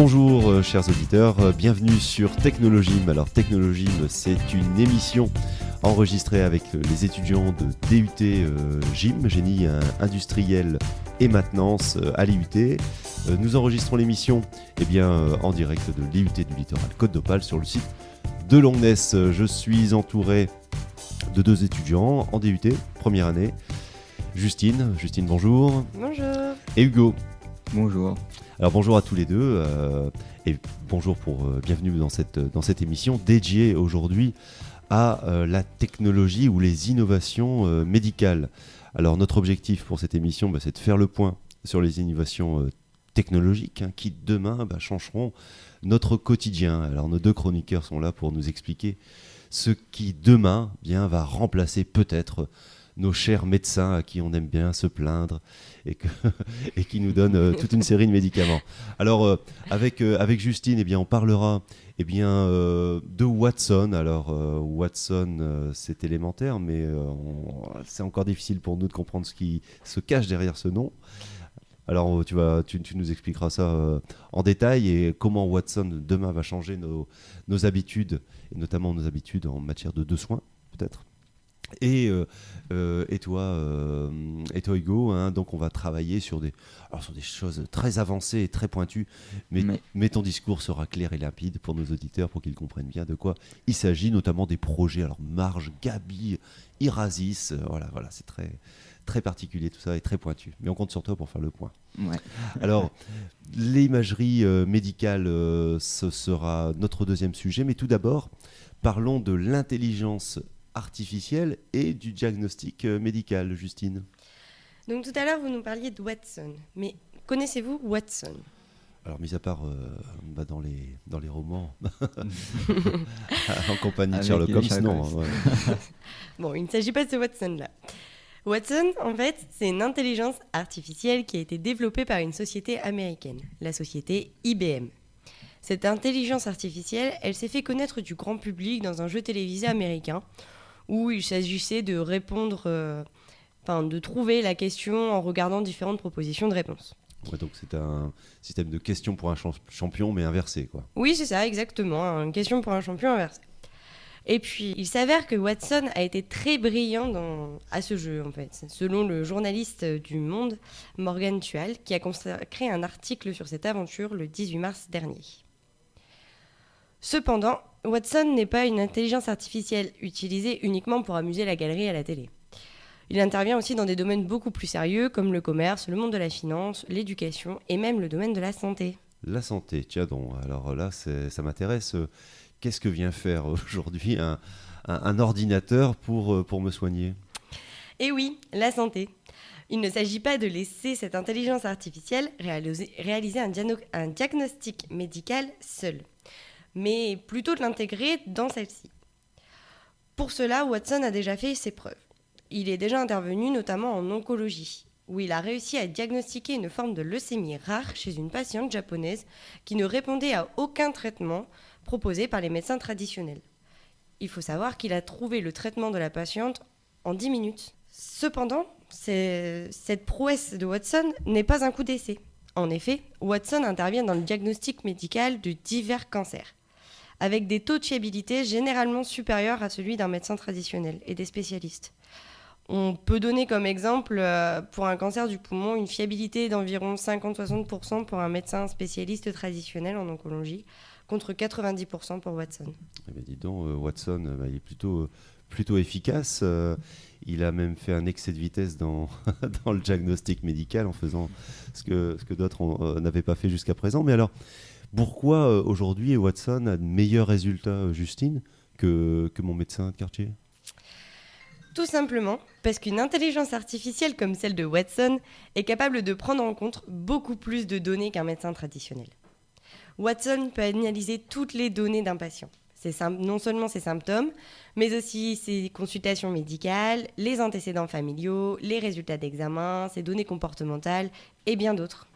Bonjour chers auditeurs, bienvenue sur Technologym. Alors Technologym, c'est une émission enregistrée avec les étudiants de DUT GYM, génie industriel et maintenance à l'IUT. Nous enregistrons l'émission en direct de l'IUT du littoral Côte d'Opale sur le site de Longnes. Je suis entouré de deux étudiants en DUT, première année. Justine, bonjour. Bonjour. Et Hugo. Bonjour. Alors bonjour à tous les deux et bonjour bienvenue dans cette émission dédiée aujourd'hui à la technologie ou les innovations médicales. Alors notre objectif pour cette émission, c'est de faire le point sur les innovations technologiques qui demain changeront notre quotidien. Alors nos deux chroniqueurs sont là pour nous expliquer ce qui demain va remplacer peut-être nos chers médecins à qui on aime bien se plaindre et qui nous donnent toute une série de médicaments. Alors avec Justine, on parlera de Watson. Alors Watson, c'est élémentaire, mais c'est encore difficile pour nous de comprendre ce qui se cache derrière ce nom. Alors tu nous expliqueras ça en détail et comment Watson demain va changer nos habitudes, et notamment nos habitudes en matière de soins peut-être. Et toi Hugo, donc on va travailler sur des choses très avancées et très pointues, mais ton discours sera clair et limpide pour nos auditeurs pour qu'ils comprennent bien de quoi il s'agit, notamment des projets, alors Marge, Gabi, Irasis, voilà, c'est très, très particulier tout ça et très pointu, mais on compte sur toi pour faire le point. Ouais. Alors, l'imagerie médicale, ce sera notre deuxième sujet, mais tout d'abord, parlons de l'intelligence artificielle et du diagnostic médical, Justine. Donc tout à l'heure, vous nous parliez de Watson, mais connaissez-vous Watson ? Alors, mis à part dans les romans, en compagnie de Sherlock Holmes, non. Ouais. Bon, il ne s'agit pas de ce Watson-là. Watson, en fait, c'est une intelligence artificielle qui a été développée par une société américaine, la société IBM. Cette intelligence artificielle, elle s'est fait connaître du grand public dans un jeu télévisé américain où il s'agissait de répondre, de trouver la question en regardant différentes propositions de réponse. Ouais, donc c'est un système de questions pour un champion, mais inversé, quoi. Oui, c'est ça, exactement, une question pour un champion inversé. Et puis, il s'avère que Watson a été très brillant à ce jeu, en fait, selon le journaliste du Monde, Morgan Tual, qui a consacré un article sur cette aventure le 18 mars dernier. Cependant, Watson n'est pas une intelligence artificielle utilisée uniquement pour amuser la galerie à la télé. Il intervient aussi dans des domaines beaucoup plus sérieux comme le commerce, le monde de la finance, l'éducation et même le domaine de la santé. La santé, tiens donc, alors là ça m'intéresse. Qu'est-ce que vient faire aujourd'hui un ordinateur pour me soigner ? Eh oui, la santé. Il ne s'agit pas de laisser cette intelligence artificielle réaliser un diagnostic médical seul, mais plutôt de l'intégrer dans celle-ci. Pour cela, Watson a déjà fait ses preuves. Il est déjà intervenu notamment en oncologie, où il a réussi à diagnostiquer une forme de leucémie rare chez une patiente japonaise qui ne répondait à aucun traitement proposé par les médecins traditionnels. Il faut savoir qu'il a trouvé le traitement de la patiente en 10 minutes. Cependant, cette prouesse de Watson n'est pas un coup d'essai. En effet, Watson intervient dans le diagnostic médical de divers cancers, avec des taux de fiabilité généralement supérieurs à celui d'un médecin traditionnel et des spécialistes. On peut donner comme exemple, pour un cancer du poumon, une fiabilité d'environ 50-60% pour un médecin spécialiste traditionnel en oncologie, contre 90% pour Watson. Eh bien, dis donc, Watson, il est plutôt efficace. Il a même fait un excès de vitesse dans le diagnostic médical en faisant ce que d'autres n'avaient pas fait jusqu'à présent. Mais alors, pourquoi aujourd'hui Watson a de meilleurs résultats, Justine, que mon médecin de quartier ? Tout simplement parce qu'une intelligence artificielle comme celle de Watson est capable de prendre en compte beaucoup plus de données qu'un médecin traditionnel. Watson peut analyser toutes les données d'un patient. Non seulement ses symptômes, mais aussi ses consultations médicales, les antécédents familiaux, les résultats d'examen, ses données comportementales et bien d'autres.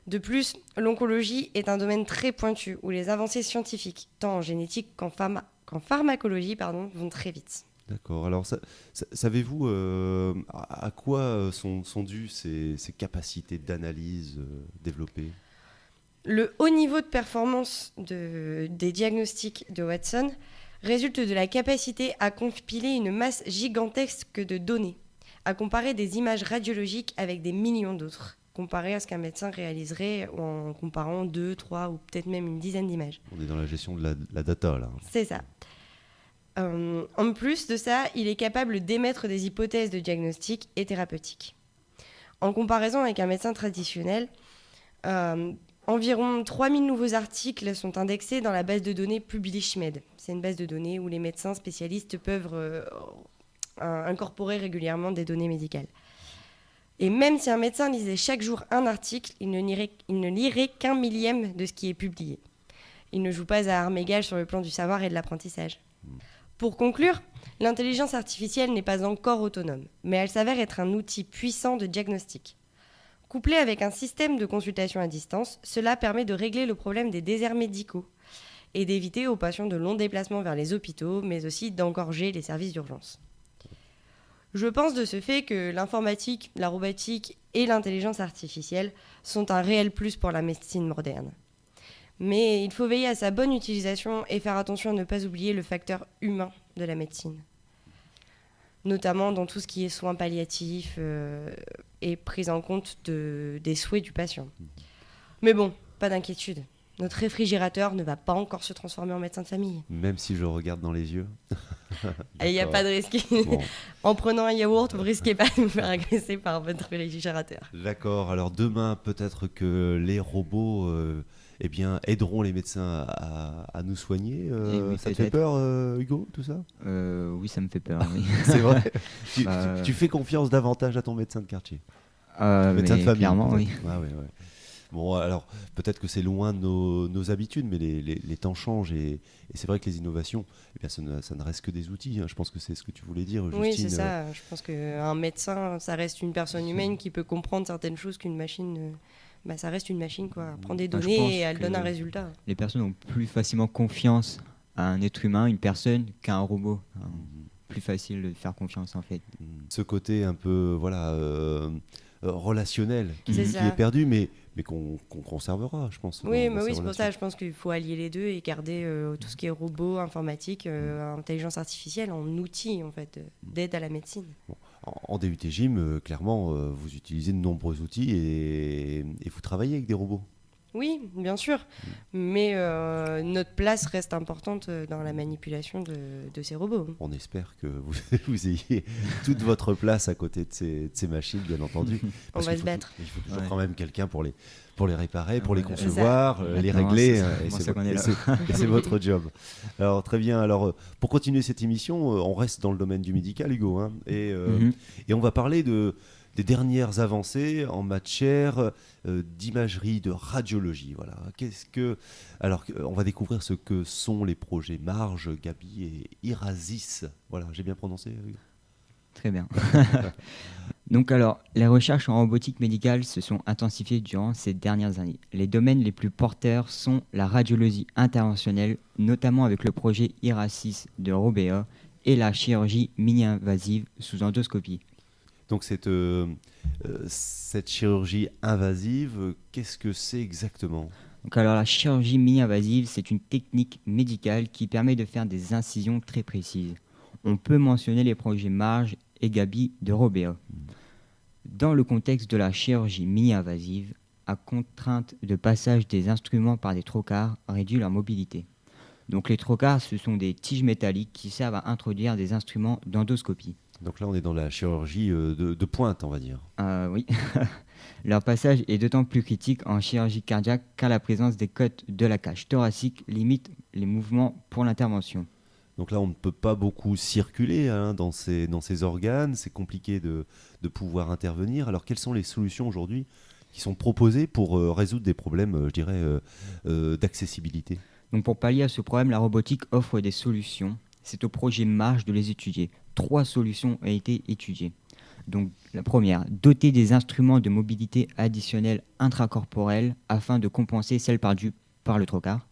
De plus, l'oncologie est un domaine très pointu où les avancées scientifiques, tant en génétique qu'en pharmacologie, vont très vite. D'accord. Alors, savez-vous à quoi sont dues ces capacités d'analyse développées ? Le haut niveau de performance des diagnostics de Watson résulte de la capacité à compiler une masse gigantesque de données, à comparer des images radiologiques avec des millions d'autres, comparé à ce qu'un médecin réaliserait en comparant 2, 3 ou peut-être même une dizaine d'images. On est dans la gestion de la data, là. C'est ça. En plus de ça, il est capable d'émettre des hypothèses de diagnostic et thérapeutiques. En comparaison avec un médecin traditionnel, environ 3000 nouveaux articles sont indexés dans la base de données PublishMed. C'est une base de données où les médecins spécialistes peuvent incorporer régulièrement des données médicales. Et même si un médecin lisait chaque jour un article, il ne lirait qu'un millième de ce qui est publié. Il ne joue pas à armes égales sur le plan du savoir et de l'apprentissage. Pour conclure, l'intelligence artificielle n'est pas encore autonome, mais elle s'avère être un outil puissant de diagnostic. Couplé avec un système de consultation à distance, cela permet de régler le problème des déserts médicaux et d'éviter aux patients de longs déplacements vers les hôpitaux, mais aussi d'engorger les services d'urgence. Je pense de ce fait que l'informatique, la robotique et l'intelligence artificielle sont un réel plus pour la médecine moderne. Mais il faut veiller à sa bonne utilisation et faire attention à ne pas oublier le facteur humain de la médecine. Notamment dans tout ce qui est soins palliatifs et prise en compte des souhaits du patient. Mais bon, pas d'inquiétude. Notre réfrigérateur ne va pas encore se transformer en médecin de famille. Même si je regarde dans les yeux. Il n'y a pas de risque. Bon. En prenant un yaourt, vous risquez pas de vous faire agresser par votre réfrigérateur. D'accord. Alors demain, peut-être que les robots aideront les médecins à nous soigner. Oui, ça te fait peur, Hugo, tout ça ? Oui, ça me fait peur. Oui. C'est vrai. Tu fais confiance davantage à ton médecin de quartier ? Médecin de famille. Clairement, oui. Ah, ouais. Bon, alors peut-être que c'est loin de nos habitudes, mais les temps changent et c'est vrai que les innovations, ça ne reste que des outils. Hein. Je pense que c'est ce que tu voulais dire, Justine. Oui, c'est ça. Je pense qu'un médecin, ça reste une personne humaine qui peut comprendre certaines choses qu'une machine. Ça reste une machine, quoi. Elle prend des données et elle donne un résultat. Les personnes ont plus facilement confiance à un être humain, une personne, qu'à un robot. Plus facile de faire confiance, en fait. Ce côté un peu, relationnel qui est perdu, mais qu'on conservera, je pense. Oui, c'est pour ça, je pense qu'il faut allier les deux et garder tout ce qui est robot, informatique, intelligence artificielle en outil, en fait, d'aide à la médecine. Bon. En DUT Gym, clairement, vous utilisez de nombreux outils et vous travaillez avec des robots. Oui, bien sûr, mais notre place reste importante dans la manipulation de ces robots. On espère que vous ayez toute votre place à côté de ces machines, bien entendu. On va se battre. Il faut toujours quand même quelqu'un pour les réparer, pour les concevoir, les régler, et c'est votre job. Alors très bien, alors pour continuer cette émission, on reste dans le domaine du médical, Hugo, hein, et on va parler des dernières avancées en matière d'imagerie, de radiologie. Voilà. Alors, on va découvrir ce que sont les projets Marge, Gabi et Irasis. Voilà, j'ai bien prononcé, Hugo ? Très bien. Donc alors, les recherches en robotique médicale se sont intensifiées durant ces dernières années. Les domaines les plus porteurs sont la radiologie interventionnelle, notamment avec le projet Irasis de Robea, et la chirurgie mini-invasive sous endoscopie. Donc cette chirurgie invasive, qu'est-ce que c'est exactement ? Donc alors la chirurgie mini-invasive, c'est une technique médicale qui permet de faire des incisions très précises. On peut mentionner les projets Marge et Gabi de Robea. Dans le contexte de la chirurgie mini-invasive, à contrainte de passage des instruments par des trocars réduit leur mobilité. Donc les trocars, ce sont des tiges métalliques qui servent à introduire des instruments d'endoscopie. Donc là, on est dans la chirurgie de pointe, on va dire. Oui. Leur passage est d'autant plus critique en chirurgie cardiaque car la présence des côtes de la cage thoracique limite les mouvements pour l'intervention. Donc là, on ne peut pas beaucoup circuler dans ces organes. C'est compliqué de pouvoir intervenir. Alors, quelles sont les solutions aujourd'hui qui sont proposées pour résoudre des problèmes, d'accessibilité ? Donc pour pallier à ce problème, la robotique offre des solutions. C'est au projet Marge de les étudier. 3 solutions ont été étudiées. Donc la première, doter des instruments de mobilité additionnelle intracorporelle afin de compenser celle perdue par le trocar.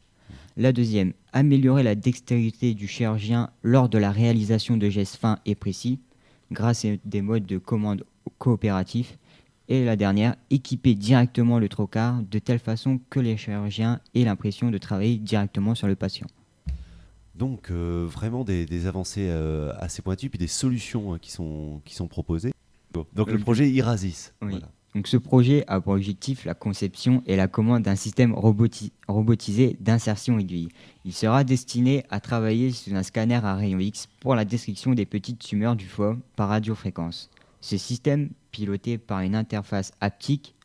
La deuxième, améliorer la dextérité du chirurgien lors de la réalisation de gestes fins et précis grâce à des modes de commande coopératifs. Et la dernière, équiper directement le trocard de telle façon que les chirurgiens aient l'impression de travailler directement sur le patient. Donc vraiment des avancées assez pointues, puis des solutions qui sont proposées. Donc le projet Irasis. Oui. Voilà. Donc ce projet a pour objectif la conception et la commande d'un système robotisé d'insertion aiguille. Il sera destiné à travailler sous un scanner à rayons X pour la destruction des petites tumeurs du foie par radiofréquence. Ce système, piloté par une interface haptique,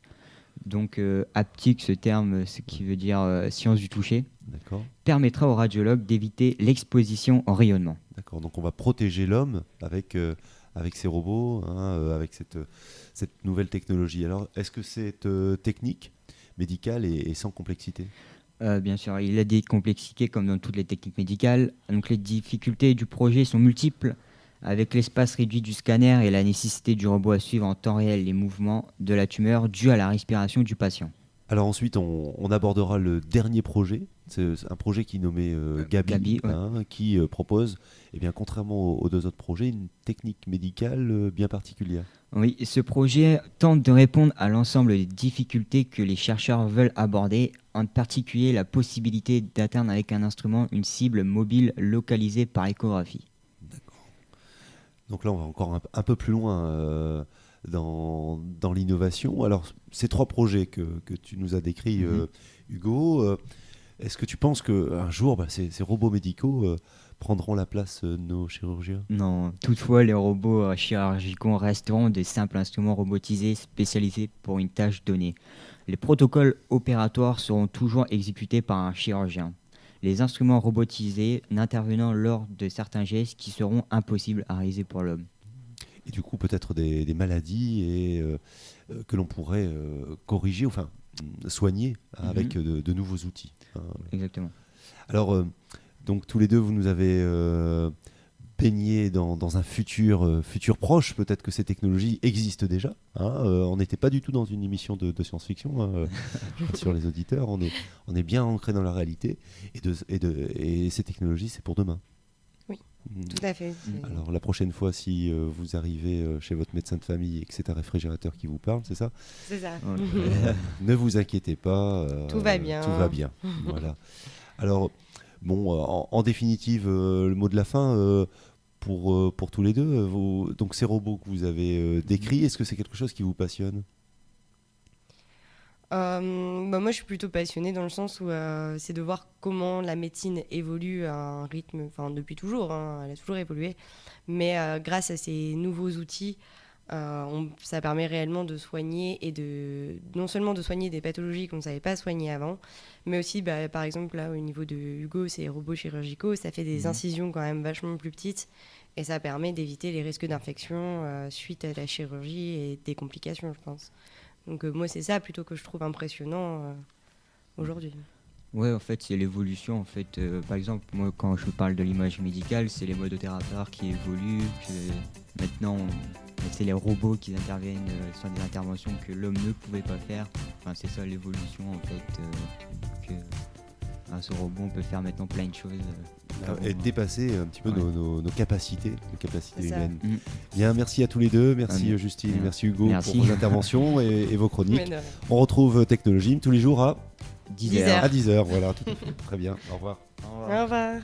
donc haptique, ce terme, ce qui veut dire science du toucher, D'accord. permettra aux radiologues d'éviter l'exposition au rayonnement. D'accord. Donc on va protéger l'homme avec ces robots, avec cette nouvelle technologie. Alors est-ce que cette technique médicale est sans complexité ? Bien sûr, il y a des complexités comme dans toutes les techniques médicales. Donc les difficultés du projet sont multiples, avec l'espace réduit du scanner et la nécessité du robot à suivre en temps réel les mouvements de la tumeur dus à la respiration du patient. Alors ensuite, on abordera le dernier projet. C'est un projet qui est nommé Gabi, ouais. qui propose, contrairement aux deux autres projets, une technique médicale bien particulière. Oui, ce projet tente de répondre à l'ensemble des difficultés que les chercheurs veulent aborder, en particulier la possibilité d'atteindre avec un instrument une cible mobile localisée par échographie. Donc là, on va encore un peu plus loin dans l'innovation. Alors, ces trois projets que tu nous as décrits, Hugo, est-ce que tu penses qu'un jour, ces robots médicaux prendront la place de nos chirurgiens ? Non, toutefois, les robots chirurgicaux resteront de simples instruments robotisés spécialisés pour une tâche donnée. Les protocoles opératoires seront toujours exécutés par un chirurgien. Les instruments robotisés n'intervenant lors de certains gestes qui seront impossibles à réaliser pour l'homme. Et du coup, peut-être des maladies que l'on pourrait corriger, enfin soigner avec de nouveaux outils. Exactement. Alors, donc tous les deux, vous nous avez baigné dans un futur proche. Peut-être que ces technologies existent déjà. On n'était pas du tout dans une émission de science-fiction sur les auditeurs. On est bien ancré dans la réalité. Et ces technologies, c'est pour demain. Oui, tout à fait. Alors la prochaine fois, si vous arrivez chez votre médecin de famille et que c'est un réfrigérateur qui vous parle, c'est ça ? C'est ça. Ne vous inquiétez pas. Tout va bien. Tout va bien. Voilà. Alors, bon, en définitive, le mot de la fin pour tous les deux. Donc ces robots que vous avez décrits, est-ce que c'est quelque chose qui vous passionne ? Moi, je suis plutôt passionnée dans le sens où c'est de voir comment la médecine évolue à un rythme, depuis toujours, elle a toujours évolué, mais grâce à ces nouveaux outils, ça permet réellement de soigner et non seulement de soigner des pathologies qu'on ne savait pas soigner avant, mais aussi, par exemple, là, au niveau de Hugo, ces robots chirurgicaux, ça fait des incisions quand même vachement plus petites et ça permet d'éviter les risques d'infection suite à la chirurgie et des complications, je pense. Donc moi, c'est ça plutôt que je trouve impressionnant aujourd'hui. Ouais, en fait, c'est l'évolution. En fait, par exemple, moi, quand je parle de l'image médicale, c'est les modes opératoires qui évoluent. Que maintenant, c'est les robots qui interviennent sur des interventions que l'homme ne pouvait pas faire. Enfin, c'est ça l'évolution, en fait, que grâce au robot, on peut faire maintenant plein de choses. Et dépasser un petit peu nos capacités humaines. Bien, merci à tous les deux. Merci Justine, merci Hugo pour vos interventions et vos chroniques. On retrouve Technologie tous les jours à 10h. À 10h, voilà. Très bien. Au revoir. Au revoir.